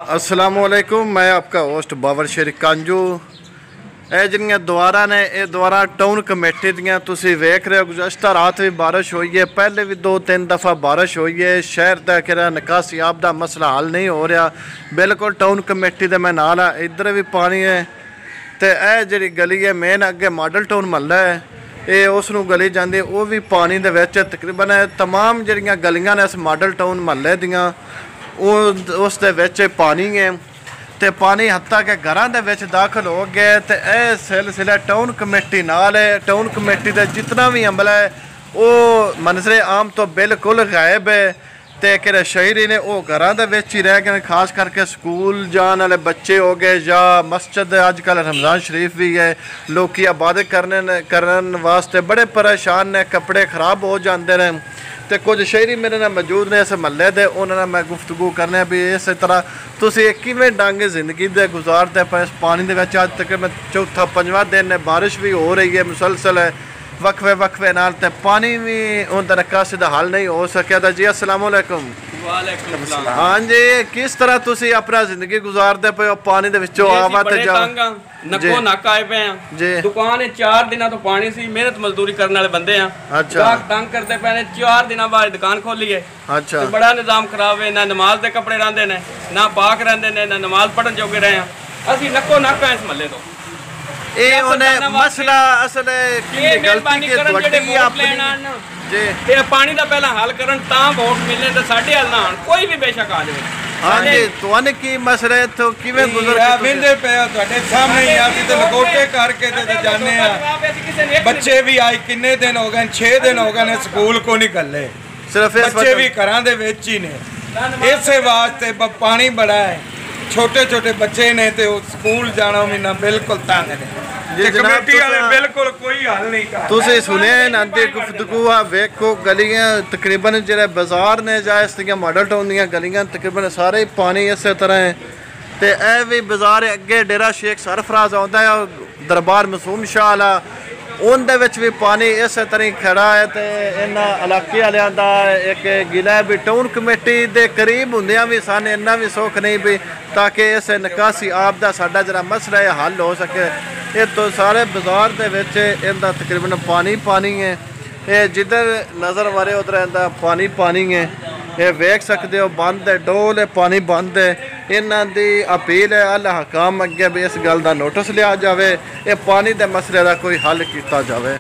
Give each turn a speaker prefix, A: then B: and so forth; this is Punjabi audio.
A: अस्सलामुअलैकुम, मैं आपका होस्ट बाबर शेर कांजू। ਇਹ ਜਿਹੜੀਆਂ ਦੁਆਰਾ ਨੇ ਇਹ ਦੁਆਰਾ ਟਾਊਨ ਕਮੇਟੀ ਦੀਆਂ ਤੁਸੀਂ ਵੇਖ ਰਹੇ ਹੋ। ਗੁਜ਼ਸ਼ਤਾ ਰਾਤ ਵੀ ਬਾਰਿਸ਼ ਹੋਈ ਹੈ, ਪਹਿਲੇ ਵੀ 2-3 ਦਫਾ ਬਾਰਿਸ਼ ਹੋਈ ਹੈ। ਸ਼ਹਿਰ ਦਾ ਕਿਹੜਾ ਨਿਕਾਸੀਆਬ ਦਾ ਮਸਲਾ ਹੱਲ ਨਹੀਂ ਹੋ ਰਿਹਾ। ਬਿਲਕੁਲ ਟਾਊਨ ਕਮੇਟੀ ਦੇ ਮੈਂ ਨਾਲ ਆ, ਇੱਧਰ ਵੀ ਪਾਣੀ ਹੈ। ਤੇ ਇਹ ਜਿਹੜੀ ਗਲੀ ਹੈ ਮੇਨ ਅੱਗੇ ਮਾਡਲ ਟਾਊਨ ਮਹੱਲਾ ਹੈ, ਇਹ ਉਸ ਨੂੰ ਗਲੀ ਜਾਂਦੀ, ਉਹ ਵੀ ਪਾਣੀ ਦੇ ਵਿੱਚ ਤਕਰੀਬਨ तमाम ਜਿਹੜੀਆਂ ਗਲੀਆਂ ਨੇ ਇਸ ਮਾਡਲ ਟਾਊਨ ਮਹੱਲੇ ਦੀਆਂ ਉਹ ਉਸ ਦੇ ਵਿੱਚ ਪਾਣੀ ਹੈ। ਤੇ ਪਾਣੀ ਹੱਤਾ ਕਿ ਘਰਾਂ ਦੇ ਵਿੱਚ ਦਾਖਲ ਹੋ ਗਏ। ਤੇ ਇਹ ਸਿਲਸਿਲਾ ਟਾਊਨ ਕਮੇਟੀ ਨਾਲ ਹੈ। ਟਾਊਨ ਕਮੇਟੀ ਦਾ ਜਿਤਨਾ ਵੀ ਅਮਲਾ ਹੈ ਉਹ ਮੰਜ਼ਰੇ ਆਮ ਤੋਂ ਬਿਲਕੁਲ ਗਾਇਬ ਹੈ। ਤੇ ਕਿਹੜੇ ਸ਼ਹਿਰੀ ਨੇ ਉਹ ਘਰਾਂ ਦੇ ਵਿੱਚ ਹੀ ਰਹਿ ਗਏ, ਖਾਸ ਕਰਕੇ ਸਕੂਲ ਜਾਣ ਵਾਲੇ ਬੱਚੇ ਹੋ ਗਏ ਜਾਂ ਮਸਜਿਦ ਅੱਜ ਕੱਲ੍ਹ ਰਮਜ਼ਾਨ ਸ਼ਰੀਫ ਵੀ ਹੈ, ਲੋਕ ਇਬਾਦਤ ਕਰਨ ਵਾਸਤੇ ਬੜੇ ਪਰੇਸ਼ਾਨ ਨੇ, ਕੱਪੜੇ ਖਰਾਬ ਹੋ ਜਾਂਦੇ ਨੇ। ਤੇ ਕੁਝ ਸ਼ਹਿਰੀ ਮੇਰੇ ਨਾਲ ਮੌਜੂਦ ਨੇ ਇਸ ਮਹੱਲੇ ਦੇ, ਉਹਨਾਂ ਨਾਲ ਮੈਂ ਗੁਫ਼ਤਗੂ ਕਰਨੇ ਵੀ ਇਸ ਤਰ੍ਹਾਂ ਤੁਸੀਂ ਕਿਵੇਂ ਡੰਗ ਜ਼ਿੰਦਗੀ ਦੇ ਗੁਜ਼ਾਰਦੇ ਪਏ ਇਸ ਪਾਣੀ ਦੇ ਵਿੱਚ। ਅੱਜ ਤਕਰੀਬਨ ਚੌਥਾ ਪੰਜਵਾਂ ਦਿਨ ਹੈ, ਬਾਰਿਸ਼ ਵੀ ਹੋ ਰਹੀ ਹੈ ਮੁਸਲਸਲ ਹੈ, वक्फे नाल ते पानी भी उनका निकासी का हल नहीं हो सकिया। तो जी अस्सलाम वालेकुम।
B: वालेकुम सलाम।
A: हाँ जी, किस तरह तुसी अपना जिंदगी गुजारते पे हो पानी दे विचों आवा ते जा
B: नक्को नक आए पे हैं
A: जी।
B: दुकान 4 दिनों तो पानी सी, मेहनत मजदूरी करने वाले बंदे हैं।
A: अच्छा,
B: तंग करते पे ने 4 दिनों बाद दुकान खोली है।
A: अच्छा,
B: तो बड़ा निजाम खराब है, ना नमाज दे कपड़े रहंदे ने, ना पाक रहंदे ने, ना नमाज पढ़न जोगे रहे हैं। असि नक्को नक आए इस महल्ले तो
A: ਇਹ ਉਹਨੇ ਮਸਲਾ ਅਸਲ ਕੀ ਗਲਤੀ ਕਿ ਤੁਹਾਡੀ ਆਪਣੀ ਜੀ
B: ਤੇ ਪਾਣੀ ਦਾ ਪਹਿਲਾਂ ਹੱਲ ਕਰਨ ਤਾਂ ਵੋਟ ਮਿਲਨੇ ਤੇ ਸਾਡੇ ਹੱਲ ਨਾ ਆਣ, ਕੋਈ ਵੀ ਬੇਸ਼ੱਕ ਆ ਜਾਵੇ।
A: ਹਾਂਜੀ, ਤੁਹਾਨੂੰ ਕੀ ਮਸਲਾ ਹੈ ਤੋਂ ਕਿਵੇਂ ਗੁਜ਼ਰ ਕੇ
C: ਬਿੰਦੇ ਪਿਆ ਤੁਹਾਡੇ ਸਾਹਮਣੇ ਹੀ, ਅਸੀਂ ਤੇ ਲਕੋਟੇ ਕਰਕੇ ਤੇ ਜਾਣੇ ਆ। ਬੱਚੇ ਵੀ ਆਏ, ਕਿੰਨੇ ਦਿਨ ਹੋ ਗਏ, 6 ਦਿਨ ਹੋ ਗਏ ਨੇ ਸਕੂਲ ਕੋ ਨਹੀਂ ਕੱਲੇ,
A: ਸਿਰਫ
C: ਬੱਚੇ ਵੀ ਘਰਾਂ ਦੇ ਵਿੱਚ ਹੀ ਨੇ। ਇਸੇ ਵਾਸਤੇ ਪਾਣੀ ਬੜਾ ਹੈ, ਛੋਟੇ ਛੋਟੇ ਬੱਚੇ ਨੇ ਤੇ ਉਹ ਸਕੂਲ ਜਾਣਾ ਵੀ ਨਾ ਬਿਲਕੁਲ ਤੰਗ ਨੇ।
A: जी
C: कमेटी वाले बिल्कुल कोई हल नहीं कर।
A: तुसी सुने ना दी गुफ्तगू आ वेखो गलियां तकरीबन जेड़े बाजार ने जा इस दियां मॉडल टाउन दियां गलियां तकरीबन सारे ही पानी इस तरह है। ते ए भी बाजार अगे डेरा शेख सरफराज आउंदा है, दरबार मासूम शाह वाला, उनदे विच भी पानी इस तरह ही खड़ा है। ते इन्हां इलाके वालियां दा एक गिला है भी टाउन कमेटी दे करीब हुंदियां भी सन इन्ना भी सुख नहीं भी ताकि इस निकासी आप दा साडा जरा मसला है हल हो सके। ये तो सारे बाजार दे विच इनदा तकरीबन पानी है। ये जिधर नज़र मारे उधर इनदा पानी है। ये वेख सकते हो बंद है, डोल है, पानी बंद है। इन्हां दी अपील है अल्लाह हकाम अगे भी इस गल दा नोटिस लिया जाए, ये पानी दे मसले दा कोई हल किया जाए।